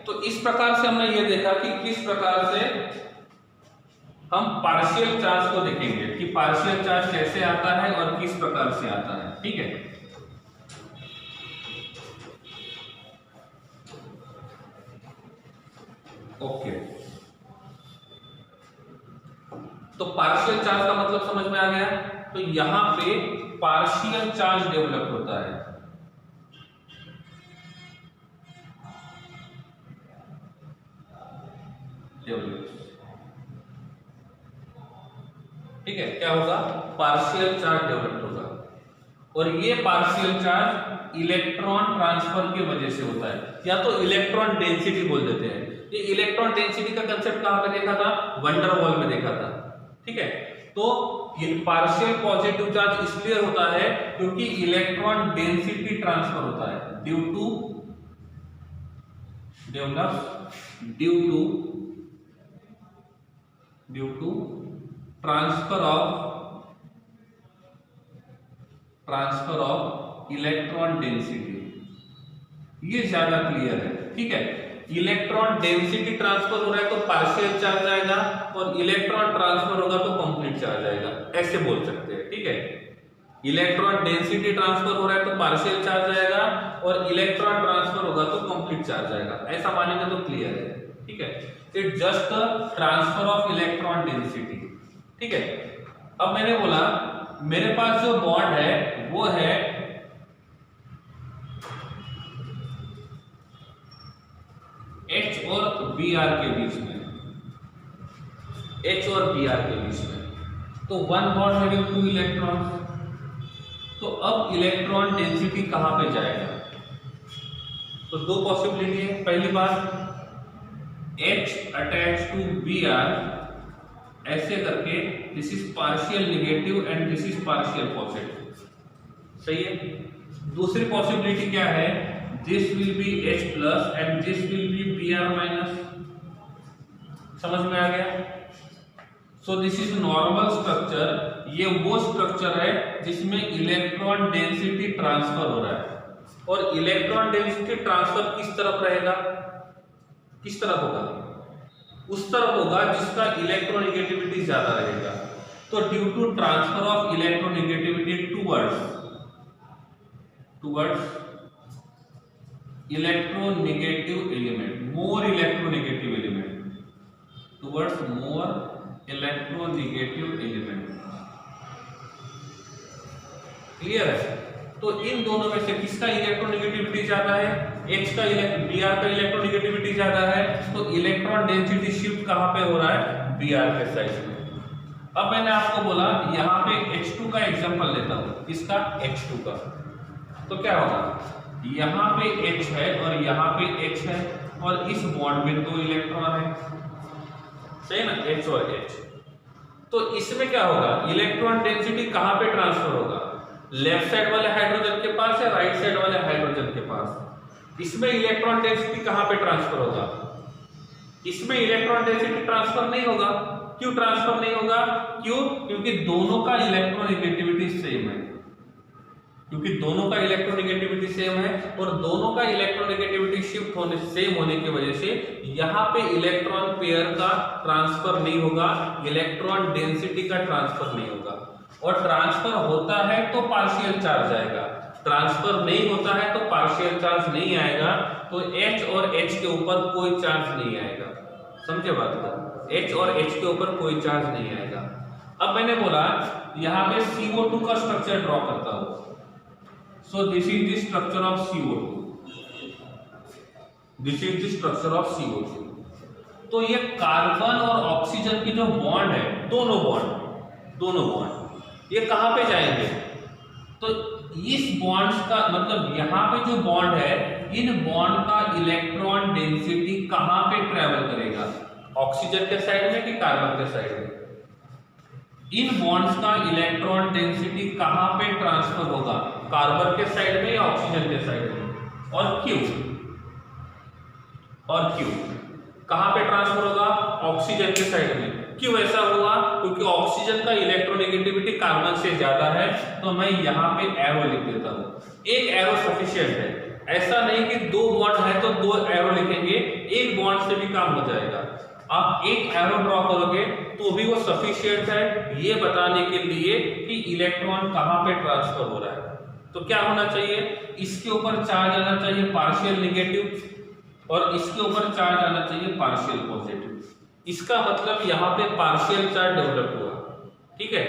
तो इस प्रकार से हमने ये देखा कि किस प्रकार से हम पार्शियल चार्ज को देखेंगे कि पार्शियल चार्ज कैसे आता है और किस प्रकार से आता है, ठीक है। ओके। तो पार्शियल चार्ज का मतलब समझ में आ गया। तो यहां पे पार्शियल चार्ज डेवलप होता है, ठीक है। क्या होगा? पार्शियल चार्ज डेवलप होगा। और ये पार्शियल चार्ज इलेक्ट्रॉन ट्रांसफर की वजह से होता है, या तो इलेक्ट्रॉन डेंसिटी बोल देते हैं। ये इलेक्ट्रॉन डेंसिटी का कंसेप्ट कहां पे देखा था? वंडर वॉल में देखा था, ठीक है। तो ये पार्शियल पॉजिटिव चार्ज इसलिए होता है क्योंकि इलेक्ट्रॉन डेंसिटी ट्रांसफर होता है due to transfer of electron density. ये ज्यादा क्लियर है, ठीक है। इलेक्ट्रॉन डेंसिटी ट्रांसफर हो रहा है तो पार्शियल चार्ज आएगा, और इलेक्ट्रॉन ट्रांसफर होगा तो कंप्लीट चार्ज आएगा, ऐसे बोल सकते हैं, ठीक है। इलेक्ट्रॉन डेंसिटी ट्रांसफर हो रहा है तो पार्शियल चार्ज आएगा, और इलेक्ट्रॉन ट्रांसफर होगा तो कंप्लीट चार्ज आएगा, ऐसा मानेंगे तो क्लियर है, ठीक है। It just transfer of electron density, ठीक है। अब मैंने बोला मेरे पास जो बॉन्ड है वो है H और Br के बीच में, H और Br के बीच में, तो one bond having two electron. तो अब इलेक्ट्रॉन डेंसिटी कहां पे जाएगा? तो दो पॉसिबिलिटी है। पहली बात, H अटैच टू Br, ऐसे करके this is partial negative and this is partial positive, सही है। दूसरी पॉसिबिलिटी क्या है? This will B H plus and this will B Br minus. समझ में आ गया? So this is normal structure. ये वो स्ट्रक्चर है जिसमें इलेक्ट्रॉन डेंसिटी ट्रांसफर हो रहा है, और इलेक्ट्रॉन डेंसिटी ट्रांसफर किस तरफ रहेगा? किस तरफ होगा? उस तरफ होगा जिसका इलेक्ट्रोनेगेटिविटी ज्यादा रहेगा। तो due to transfer of electronegativity towards electronegative element, more electronegative element, towards more electronegative element. Clear है? तो इन दोनों में से किसका इलेक्ट्रोनेगेटिविटी ज्यादा है? H का Br का इलेक्ट्रोनेगेटिविटी ज्यादा है, तो इलेक्ट्रॉन डेंसिटी शिफ्ट कहां पे हो रहा है? Br के साइड में। अब मैंने आपको बोला यहाँ पे H2 का एग्जांपल लेता हूँ, किसका? H2 का। तो क्या होगा? यहाँ पे H है और यहाँ पे H है और इस बॉन्ड में 2 इलेक्ट्रॉन है, सही ना? H और H। तो इसमें क्या होगा? इलेक्ट्रॉन डेंसिटी कहां पे ट्रांसफर होगा? लेफ्ट साइड वाले हाइड्रोजन के पास या राइट साइड वाले हाइड्रोजन के पास? इसमें इलेक्ट्रॉन डेंसिटी कहां पे ट्रांसफर होगा? इसमें इलेक्ट्रॉन डेंसिटी ट्रांसफर नहीं होगा। क्यों ट्रांसफर नहीं होगा? क्यों? क्योंकि दोनों का इलेक्ट्रोनेगेटिविटी सेम है। क्योंकि दोनों का इलेक्ट्रोनेगेटिविटी सेम है और दोनों का इलेक्ट्रोनेगेटिविटी शिफ्ट होने सेम होने की वजह से यहाँ पे इलेक्ट्रॉन पेयर का ट्रांसफर नहीं होगा, इलेक्ट्रॉन डेंसिटी का ट्रांसफर नहीं होगा। और ट्रांसफर होता है तो पार्शियल चार्ज आएगा, ट्रांसफर नहीं होता है तो पार्शियल चार्ज नहीं आएगा। तो H और H के ऊपर कोई चार्ज नहीं आएगा। समझे बात को? H और H के ऊपर कोई चार्ज नहीं आएगा। अब मैंने बोला यहाँ पे CO2 का स्ट्रक्चर ड्रॉ करता हूं। So this is the structure of CO2. This is the structure of CO2. तो ये कार्बन और ऑक्सीजन की जो बॉन्ड है, दोनों बॉन्ड ये कहां पे जाएंगे? तो इस बॉन्ड्स का मतलब यहाँ पे जो बॉन्ड है, इन बॉन्ड का इलेक्ट्रॉन डेंसिटी कहां पे ट्रेवल करेगा? ऑक्सीजन के साइड में कि कार्बन के साइड में? इन बॉन्ड्स का इलेक्ट्रॉन डेंसिटी कहां पे ट्रांसफर होगा? कार्बन के साइड में या ऑक्सीजन के साइड में? और क्यों कहां पे ट्रांसफर होगा? ऑक्सीजन के साइड में। क्यों ऐसा हुआ? क्योंकि ऑक्सीजन का इलेक्ट्रोनेगेटिविटी कार्बन से ज्यादा है। तो मैं यहाँ पे एरो लिख देता हूँ। एक एरो सफिशिएंट है, ऐसा नहीं कि 2 बॉन्ड है तो 2 एरो लिखेंगे, एक बॉन्ड से भी काम हो जाएगा। आप एक एरो ड्रॉ करोगे तो भी वो सफिशिएंट है ये बताने के लिए कि इलेक्ट्रॉन कहां पे ट्रांसफर हो रहा है। तो क्या होना चाहिए? इसके ऊपर चार्ज आना चाहिए पार्शियल नेगेटिव और इसके ऊपर चार्ज आना चाहिए पार्शियल पॉजिटिव। इसका मतलब यहाँ पे पार्शियल चार्ज डेवलप हुआ, ठीक है।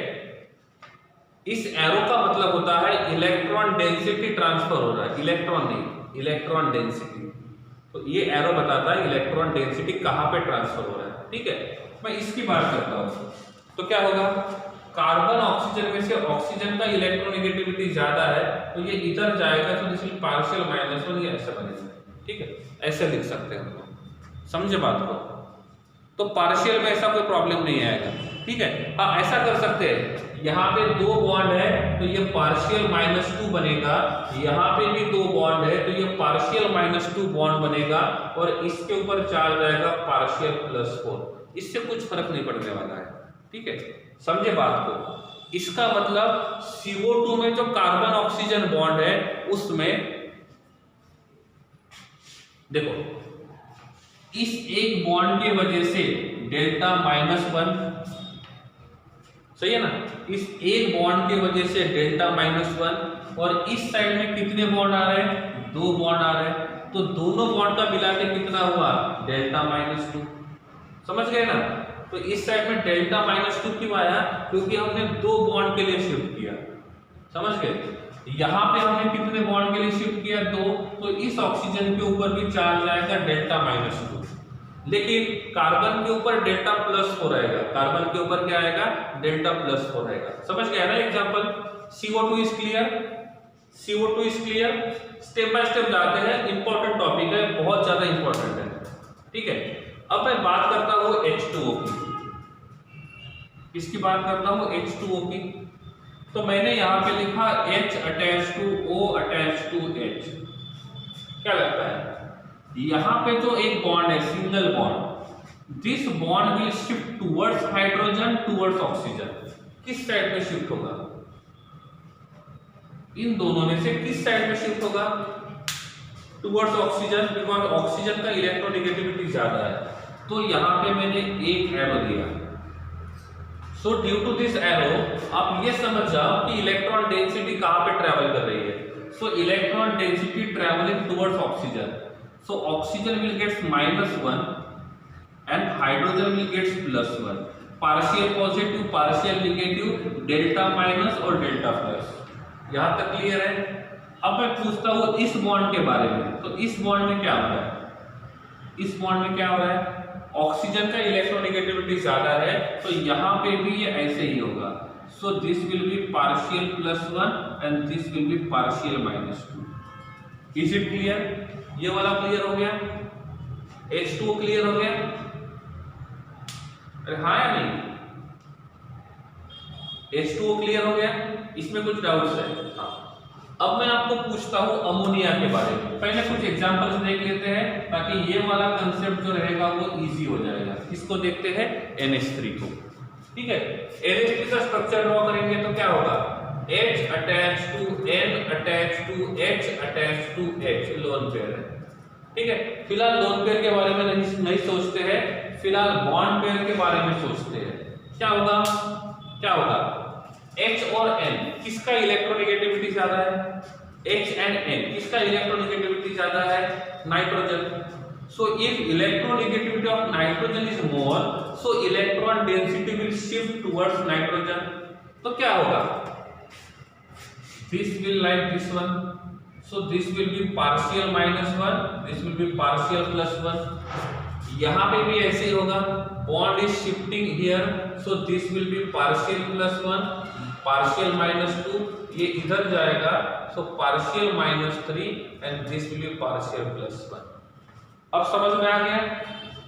इस एरो का मतलब होता है इलेक्ट्रॉन डेंसिटी ट्रांसफर हो रहा है, इलेक्ट्रॉन नहीं, इलेक्ट्रॉन डेंसिटी। तो ये एरो बताता है इलेक्ट्रॉन डेंसिटी कहां पे ट्रांसफर हो रहा है, ठीक है। मैं इसकी बात करता हूं तो क्या होगा? कार्बन ऑक्सीजन में से ऑक्सीजन का इलेक्ट्रोनेगेटिविटी ज्यादा है तो ये इधर जाएगा, तो दिस विल पार्शियल -1 ये ऐसा बनेगा, ठीक है। ऐसे लिख सकते हैं हम लोग, समझे बात को? तो पार्शियल में ऐसा कोई प्रॉब्लम नहीं आएगा, ठीक है। हाँ, ऐसा कर सकते हैं, यहाँ पे 2 बॉन्ड है तो ये पार्शियल -2 बनेगा, यहाँ पे भी 2 बॉन्ड है तो ये पार्शियल -2 बॉन्ड बनेगा और इसके ऊपर चार्ज आएगा पार्शियल +4। इससे कुछ फर्क नहीं पड़ने वाला है, ठीक है। समझे बात को? इसका मतलब CO2 में जो कार्बन ऑक्सीजन बॉन्ड है उसमें देखो, इस एक बॉन्ड की वजह से डेल्टा -1, सही है ना। इस एक बॉन्ड की वजह से डेल्टा -1 और इस साइड में कितने बॉन्ड आ रहे हैं? 2 बॉन्ड आ रहे हैं, तो दोनों बॉन्ड का मिला के कितना हुआ? डेल्टा -2। समझ गए ना? तो इस साइड में डेल्टा -2 क्यों आया? क्योंकि हमने 2 बॉन्ड के लिए शिफ्ट किया, समझ गए। यहाँ पे हमने कितने बॉन्ड के लिए शिफ्ट किया? 2। तो इस ऑक्सीजन के ऊपर भी चार्ज आएगा डेल्टा -2, लेकिन कार्बन के ऊपर डेल्टा +4 आएगा। कार्बन के ऊपर क्या आएगा? डेल्टा +4 आएगा। समझ गया ना example? CO2 is clear, CO2 is clear. Step by step जाते हैं, इंपॉर्टेंट टॉपिक है, बहुत ज्यादा इंपॉर्टेंट है, ठीक है। अब मैं बात करता हूं H2O की। किसकी बात करता हूं? H2O की। तो मैंने यहां पे लिखा H attach to O attach to H। क्या लगता है? यहां पे जो एक बॉन्ड है, single bond, this bond will shift towards hydrogen towards oxygen. किस साइड में शिफ्ट होगा? इन दोनों में से किस साइड में शिफ्ट होगा? टुवर्ड्स ऑक्सीजन, बिकॉज ऑक्सीजन का इलेक्ट्रोनेगेटिविटी ज्यादा है। तो यहां पे मैंने एक एरो दिया। So due to this arrow आप ये समझ जाओ कि इलेक्ट्रॉन डेंसिटी कहां पे ट्रेवल कर रही है। सो electron density travelling towards oxygen, so oxygen will gets -1 and hydrogen will gets +1, partial positive partial negative, delta minus और डेल्टा प्लस। यहां तक क्लियर है? अब मैं पूछता हूँ इस बॉन्ड के बारे में, तो इस बॉन्ड में क्या हो रहा है, इस बॉन्ड में क्या हो रहा है, ऑक्सीजन का इलेक्ट्रोनेगेटिविटी ज्यादा है, तो यहाँ पे भी ये ऐसे ही होगा। सो this will B partial +1 and this will B partial -2। Is it clear? ये वाला क्लियर हो गया, H2O क्लियर हो गया? अरे हाँ या नहीं? H2O क्लियर हो गया? इसमें कुछ डाउट्स है? हाँ। अब मैं आपको पूछता हूं अमोनिया के बारे में। पहले कुछ एग्जांपल्स देख लेते हैं ताकि ये वाला कंसेप्ट जो रहेगा वो इजी हो जाएगा। इसको देखते हैं NH3 को, ठीक है। NH3 का स्ट्रक्चर ड्रॉ करेंगे तो क्या होगा, H attach to N attach to H attach to H, lone pair है, ठीक है। फिलहाल लोन पेयर के बारे में नहीं सोचते हैं, फिलहाल बॉन्ड पेयर के बारे में सोचते हैं। क्या होगा, क्या होगा, H और N किसका इलेक्ट्रोनेगेटिविटी ज्यादा है, H एंड N किसका इलेक्ट्रोनेगेटिविटी ज्यादा है, nitrogen. So if electronegativity of nitrogen is more, so electron density will shift towards nitrogen. तो क्या होगा, this will like this one, so this will B partial -1, this will B partial +1। यहाँ पे भी ऐसे ही होगा, bond is shifting here, so this will B partial +1 partial -2, ये इधर जाएगा, so partial -3 and this will B partial +1। अब समझ में आ गया?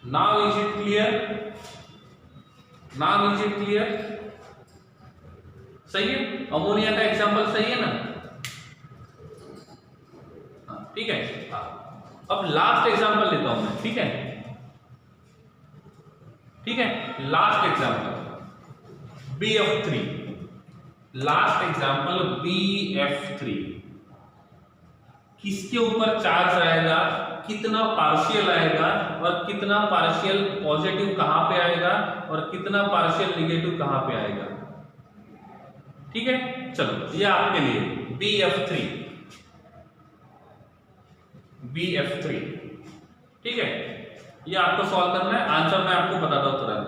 Now is it clear? Now is it clear? सही है, अमोनिया का एग्जांपल सही है ना? ठीक है। अब लास्ट एग्जांपल लेता हूं मैं, ठीक है, ठीक है। Last example BF3, last example BF3। किसके ऊपर चार्ज आएगा, कितना पार्शियल आएगा और कितना पार्शियल पॉजिटिव कहां पे आएगा और कितना पार्शियल निगेटिव कहां पे आएगा, ठीक है। चलो ये आपके लिए BF3, ठीक है। ये आपको सॉल्व करना है, आंसर मैं आपको बताता हूं तुरंत।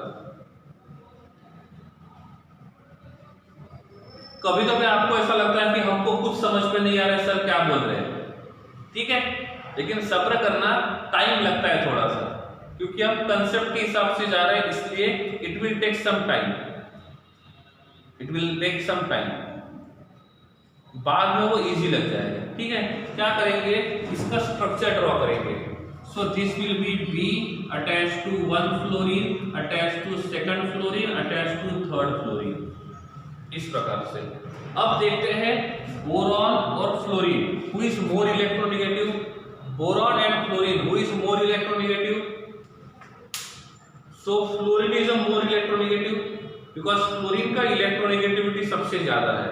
कभी कभी आपको ऐसा लगता है कि हमको कुछ समझ में नहीं आ रहा है, सर क्या बोल रहे हैं, ठीक है, लेकिन सब्र करना, टाइम लगता है थोड़ा सा, क्योंकि हम कंसेप्ट के हिसाब से जा रहे हैं, इसलिए it will take some time, it will take some time, बाद में वो इजी लग जाएगा, ठीक है। क्या करेंगे, इसका स्ट्रक्चर ड्रॉ करेंगे। So this will be B attach to 1 fluorine attach to 2nd fluorine attach to 3rd fluorine, इस प्रकार से। अब देखते हैं बोरॉन और fluorine, who is more electronegative, boron and fluorine, who is more electronegative. So fluorine is a more electronegative because fluorine का electronegativity सबसे ज्यादा है।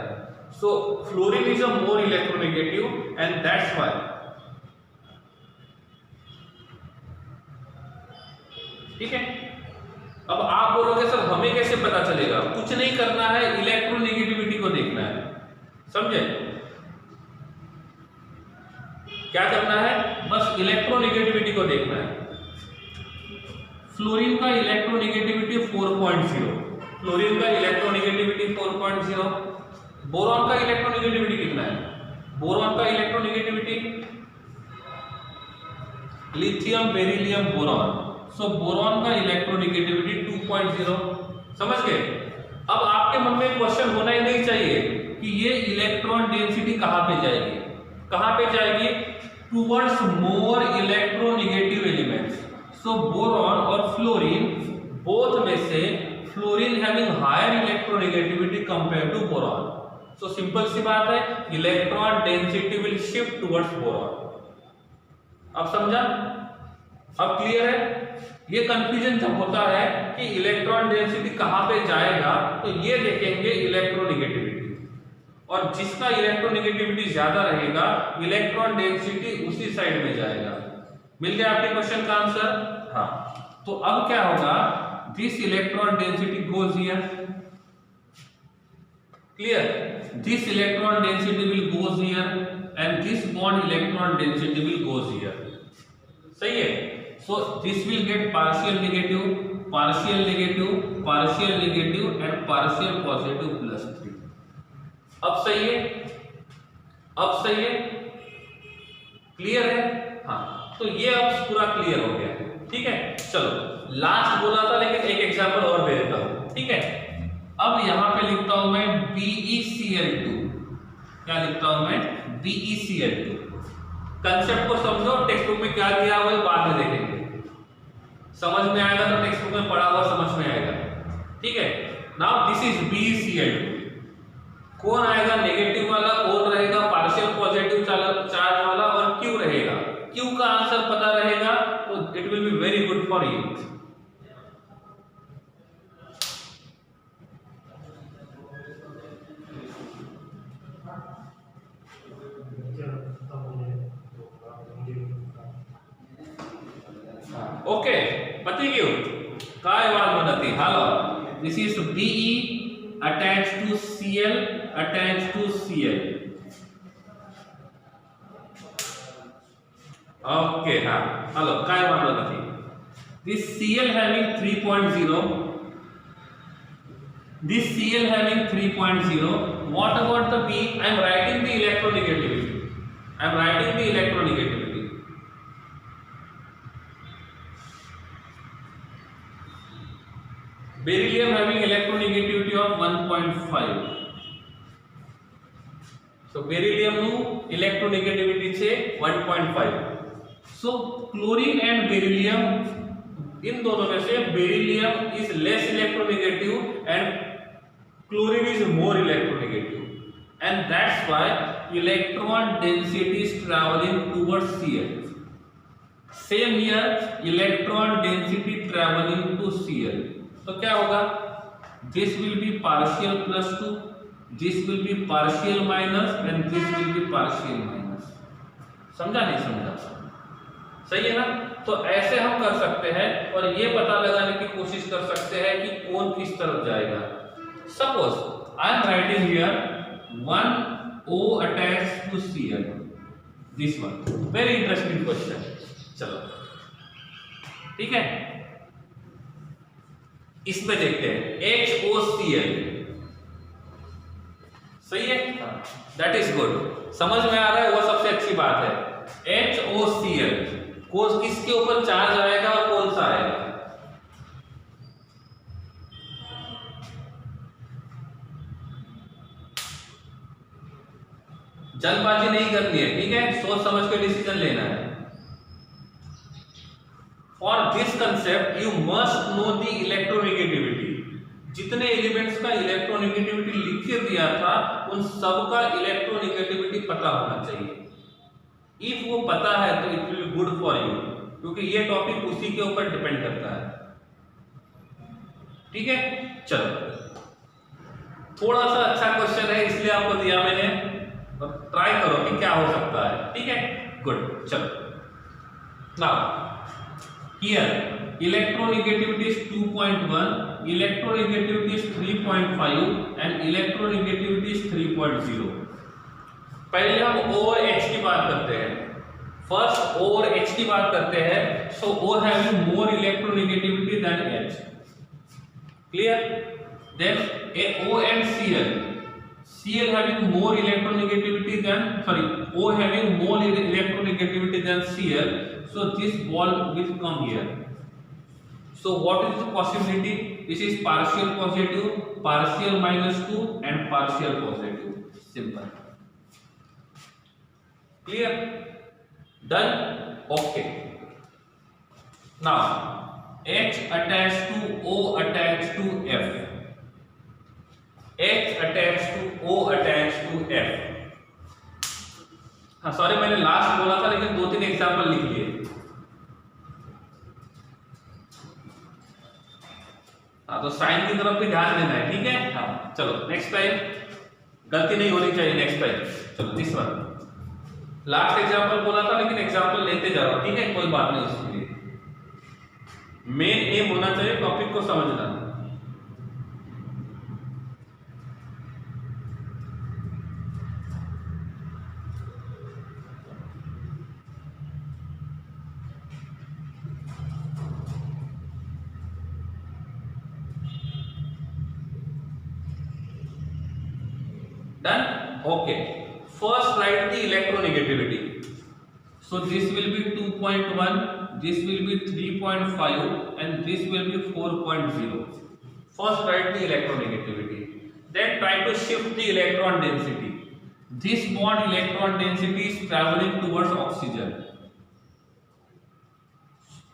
So fluorine is a more electronegative and that's why, ठीक है। अब आप बोलोगे सर हमें कैसे पता चलेगा, कुछ नहीं करना है, इलेक्ट्रोनेगेटिविटी को देखना है, समझे? क्या करना है, बस इलेक्ट्रोनेगेटिविटी को देखना है। फ्लोरीन का इलेक्ट्रोनेगेटिविटी 4.0, फ्लोरीन का इलेक्ट्रोनेगेटिविटी 4.0, बोरॉन का इलेक्ट्रोनेगेटिविटी कितना है, बोरॉन का इलेक्ट्रोनेगेटिविटी, लिथियम बेरिलियम बोरॉन, सो बोरॉन का इलेक्ट्रोनेगेटिविटी 2.0, समझ गए? अब आपके मन में क्वेश्चन होना ही नहीं चाहिए कि ये इलेक्ट्रॉन डेंसिटी कहां पे जाएगी, कहां पे जाएगी, towards more electronegative elements. So boron और फ्लोरीन, बोथ में से fluorine having higher electronegativity compare to boron, so simple सी बात है, electron density will shift towards boron. अब समझा, अब क्लियर है? ये कंफ्यूजन जब होता है कि इलेक्ट्रॉन डेंसिटी कहां पे जाएगा, तो ये देखेंगे इलेक्ट्रोनेगेटिविटी, और जिसका इलेक्ट्रोनेगेटिविटी ज्यादा रहेगा इलेक्ट्रॉन डेंसिटी उसी साइड में जाएगा। मिल गया आपके क्वेश्चन का आंसर? हाँ। तो अब क्या होगा, this electron density goes here, clear, this electron density will goes here and this bond electron density will goes here, सही है। So this will get partial negative, partial negative, partial negative and partial positive +3। अब सही है, अब सही है। Clear है? हाँ, तो ये अब पूरा क्लियर हो गया। ठीक है, चलो लास्ट बोला था लेकिन एक एग्जांपल और दे देता हूं। ठीक है, अब यहां पे लिखता हूं मैं BeCl2। क्या लिखता हूं मैं? BeCl2। कंसेप्ट को समझो, टेक्स्ट बुक में क्या दिया हुआ है बाद में देखेंगे। समझ में आएगा तो टेक्स्ट बुक में पढ़ा हुआ समझ में आएगा। ठीक है, नाउ दिस इज BeCl2। कौन आएगा नेगेटिव वाला, कौन रहेगा पार्शियल पॉजिटिव चार्ज वाला, और क्यों रहेगा? क्यों का आंसर पता रहेगा तो it will be very good for you. Okay, पति क्यों काय वाल बनती? Hello, this is Be attached to Cl attached to Cl। Okay, हाँ, हेलो, काय वाल बनती? This Cl having 3.0, this Cl having 3.0, what about the B? I am writing the electronegativity, I am writing the electronegativity। Beryllium having electronegativity of 1.5, so beryllium નું electronegativity છે 1.5। so chlorine and beryllium, इन दोनों में से beryllium is less electronegative and chlorine is more electronegative, and that's why electron density is traveling towards Cl। same here, electron density traveling to Cl, तो क्या होगा? This will B partial plus 2, this will B partial minus, and this will B partial minus. समझा नहीं समझा? सही है ना? तो ऐसे हम कर सकते हैं और ये पता लगाने की कोशिश कर सकते हैं कि कौन किस तरफ जाएगा। Suppose I am writing here 1O attached to Cl, this one. Very interesting question. चलो, ठीक है, इसमें देखते हैं HOCl। सही है, दैट इज गुड, समझ में आ रहा है, वो सबसे अच्छी बात है। HOCl को किसके ऊपर चार्ज आएगा और कौन सा आएगा? जल्दबाजी नहीं करनी है, ठीक है, सोच समझ के डिसीजन लेना है। For this concept you must know the electronegativity। जितने एलिमेंट्स का इलेक्ट्रोनेगेटिविटी लिख के दिया था उन सब का इलेक्ट्रोनेगेटिविटी पता होना चाहिए। इफ वो पता है तो it will be good for you, क्योंकि ये टॉपिक उसी के ऊपर डिपेंड करता है। ठीक है, चलो, थोड़ा सा अच्छा क्वेश्चन है इसलिए आपको दिया मैंने, और ट्राई करो कि क्या हो सकता है। ठीक है, गुड, चलो। Now here electronegativity is 2.1, electronegativity is 3.5 and electronegativity is 3.0। पहले हम O और H की बात करते हैं। फर्स्ट O और H की बात करते हैं। so O having more electronegativity than H, clear? then O and Cl having more electronegativity than, sorry, O having more electronegativity than Cl, so this ball will come here। so what is the possibility? This is partial positive, partial -2 and partial positive, simple, clear, done, okay। now H attached to O attached to F, H attached to O attached to F। हाँ, sorry, मैंने last बोला था लेकिन 2-3 example लिख लिए। हाँ, तो sign की तरफ भी ध्यान देना है, ठीक है। हाँ, चलो, नेक्स्ट टाइम गलती नहीं होनी चाहिए, नेक्स्ट टाइम। चलो, दिस वन लास्ट एग्जांपल बोला था लेकिन एग्जांपल लेते जा रहा हूं, ठीक है, कोई बात नहीं। उसके लिए मेन एम होना चाहिए टॉपिक को समझना। Done? Okay. First write the electronegativity. So this will be 2.1, this will be 3.5 and this will be 4.0. First write the electronegativity, then try to shift the electron density. This bond electron density is traveling towards oxygen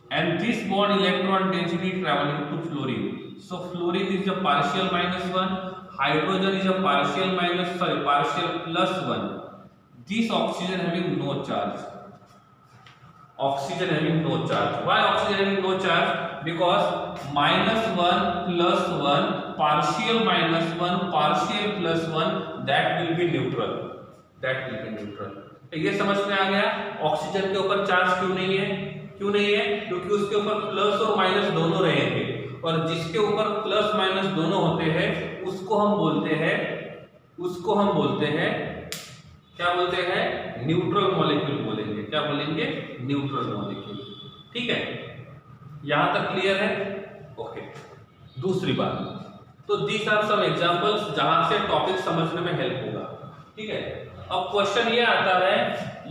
and this bond electron density traveling to fluorine. So fluorine is a partial -1, hydrogen is a partial +1. This oxygen having no charge. Oxygen having no charge. Why oxygen having no charge? Because -1 +1 partial -1 partial +1 that will be neutral. That will be neutral. तो ये समझ में आ गया oxygen के ऊपर charge क्यों नहीं है? क्यों नहीं है? क्योंकि उसके ऊपर प्लस और माइनस दोनों रहेंगे और जिसके ऊपर प्लस माइनस दोनों होते हैं उसको हम बोलते हैं क्या बोलते हैं? न्यूट्रल मॉलिक्यूल बोलेंगे। क्या बोलेंगे? Neutral molecule. ठीक है, यहां तक क्लियर है? ओके। दूसरी बात, तो दीज आर सम एग्जांपल्स जहां से टॉपिक समझने में हेल्प होगा। ठीक है, अब क्वेश्चन ये आता है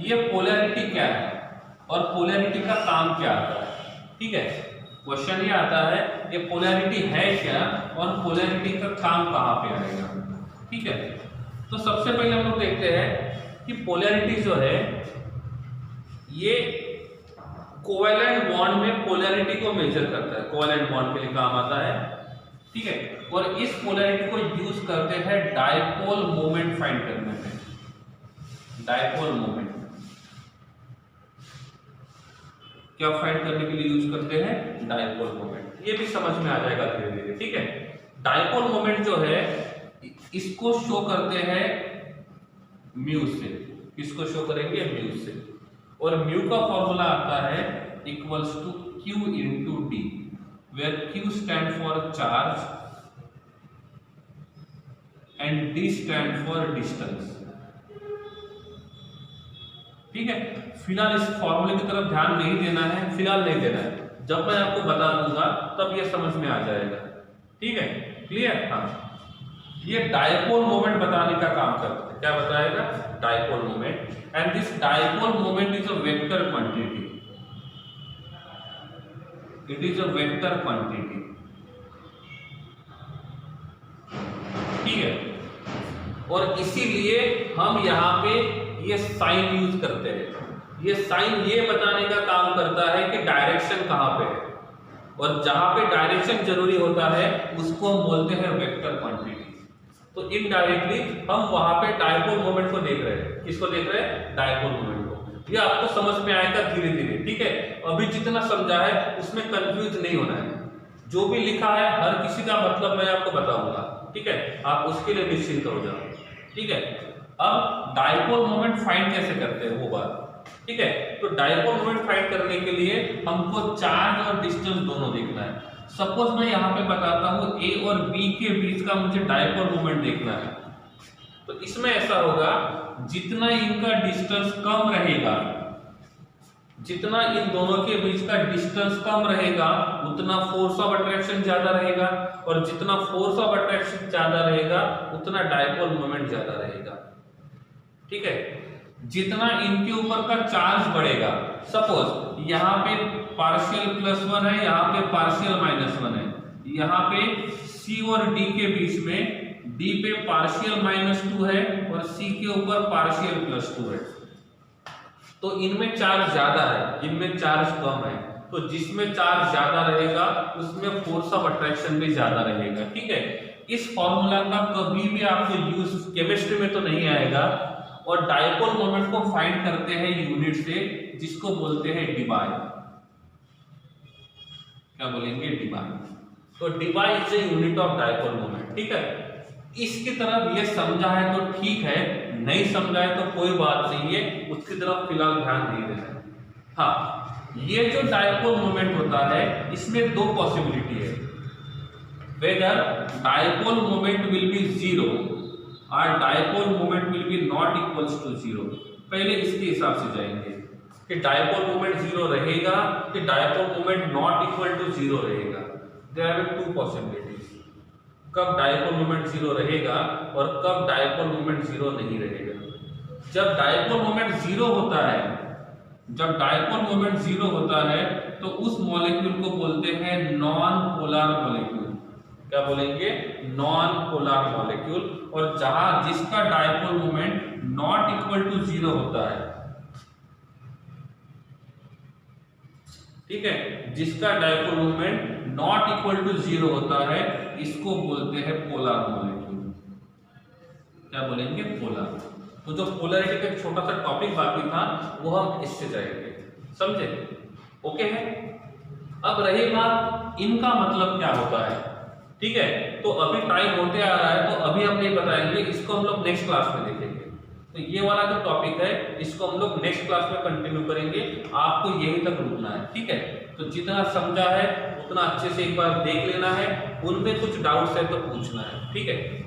ये पोलैरिटी क्या है और पोलैरिटी का काम क्या आता है। ठीक है, क्वेश्चन ये आता है ये पोलैरिटी है क्या और पोलैरिटी का काम कहां पे आएगा। ठीक है, तो सबसे पहले हम लोग देखते हैं कि पोलैरिटी जो है ये कोवैलेंट बॉन्ड में पोलैरिटी को मेजर करता है, कोवैलेंट बॉन्ड के लिए काम आता है। ठीक है, और इस पोलैरिटी को यूज करते हैं डायपोल मोमेंट फाइंड करने में। डायपोल मोमेंट क्या फाइंड करने के लिए यूज करते हैं? Dipole moment. ये भी समझ में आ जाएगा धीरे धीरे। ठीक है, डायपोल मोमेंट जो है इसको शो करते हैं म्यू से। किसको शो करेंगे? म्यू से। और म्यू का फॉर्मूला आता है equals to Q into D, where Q stand for charge and D stand for distance. ठीक है, फिलहाल इस फॉर्मूले की तरफ ध्यान नहीं देना है, फिलहाल नहीं देना है, जब मैं आपको बता दूंगा तब ये समझ में आ जाएगा। ठीक है, क्लियर? हाँ, ये डायपोल मोमेंट बताने का काम करता है। क्या बताएगा? Dipole moment. And this dipole moment is a vector quantity. It is a vector quantity. ठीक है, और इसीलिए हम यहाँ पे ये साइन यूज करते हैं। ये साइन ये बताने का काम करता है कि डायरेक्शन कहाँ पे है और जहां पे डायरेक्शन जरूरी होता है उसको हम बोलते हैं वेक्टर क्वांटिटी। तो इनडायरेक्टली हम वहां पे डायपोल मोमेंट को देख रहे हैं। किसको देख रहे हैं? डायपोल मोमेंट को। ये आपको समझ में आएगा धीरे धीरे। ठीक है, अभी जितना समझा है उसमें कंफ्यूज नहीं होना है। जो भी लिखा है हर किसी का मतलब मैं आपको बताऊंगा। ठीक है, आप उसके लिए निश्चिंत हो जाओ। ठीक है, अब डायपोल मोमेंट फाइंड कैसे करते हैं वो बात। ठीक है, तो डायपोल मोमेंट फाइंड करने के लिए हमको चार्ज और डिस्टेंस दोनों देखना है। सपोज मैं यहाँ पे बताता हूँ A और B के बीच का मुझे डायपोल मोमेंट देखना है, तो इसमें ऐसा होगा जितना इनका डिस्टेंस कम रहेगा, जितना इन दोनों के बीच का डिस्टेंस कम रहेगा उतना फोर्स ऑफ अट्रैक्शन ज्यादा रहेगा, और जितना फोर्स ऑफ अट्रैक्शन ज्यादा रहेगा उतना डायपोल मोमेंट ज्यादा रहेगा। ठीक है, जितना इनके ऊपर का चार्ज बढ़ेगा, सपोज यहाँ पे पार्शियल +1 है, यहाँ पे पार्शियल -1 है, यहाँ पे C और D के बीच में D पे पार्शियल -2 है और C के ऊपर पार्शियल +2 है, तो इनमें चार्ज ज्यादा है, इनमें चार्ज कम है। तो जिसमें चार्ज ज्यादा रहेगा उसमें फोर्स ऑफ अट्रैक्शन भी ज्यादा रहेगा। ठीक है, इस फॉर्मूला का कभी भी आपको यूज केमिस्ट्री में तो नहीं आएगा, और डायपोल मोमेंट को फाइंड करते हैं यूनिट से, जिसको बोलते हैं डिबाई। क्या बोलेंगे? डिबाई। तो Debye is a unit of dipole moment. ठीक है, इसकी तरफ ये समझा है तो ठीक है, नहीं समझा है तो कोई बात नहीं है, उसकी तरफ फिलहाल ध्यान नहीं देना है। हाँ, ये जो डायपोल मोमेंट होता है इसमें दो पॉसिबिलिटी है, whether dipole moment will be 0 और dipole moment will be not equals to 0। पहले इसके हिसाब से जाएंगे कि डायपोल मोमेंट 0 रहेगा कि dipole moment not equal to 0 रहेगा। देयर आर टू पॉसिबिलिटीज, कब डायपोल मोमेंट 0 रहेगा और कब डायपोल मोमेंट 0 नहीं रहेगा। जब डायपोल मोमेंट 0 होता है जब डायपोल मोमेंट जीरो होता है तो उस मॉलिक्यूल को बोलते हैं नॉन पोलर मॉलिक्यूल। क्या बोलेंगे? Non polar molecule. और जहां जिसका dipole moment not equal to zero होता है, ठीक है, जिसका dipole moment not equal to zero होता है, इसको बोलते हैं पोलर मॉलिक्यूल। क्या बोलेंगे? पोलर। तो जो पोलरिटी का छोटा सा टॉपिक बाकी था वो हम इससे जाएंगे, समझे? ओके है। अब रही बात इनका मतलब क्या होता है, ठीक है। तो अभी टाइम होते आ रहा है तो अभी हम नहीं बताएंगे, इसको हम लोग नेक्स्ट क्लास में देखेंगे। तो ये वाला जो टॉपिक है इसको हम लोग नेक्स्ट क्लास में कंटिन्यू करेंगे, आपको यहीं तक रुकना है, ठीक है। तो जितना समझा है उतना अच्छे से एक बार देख लेना है, उनमें कुछ डाउट्स है तो पूछना है, ठीक है।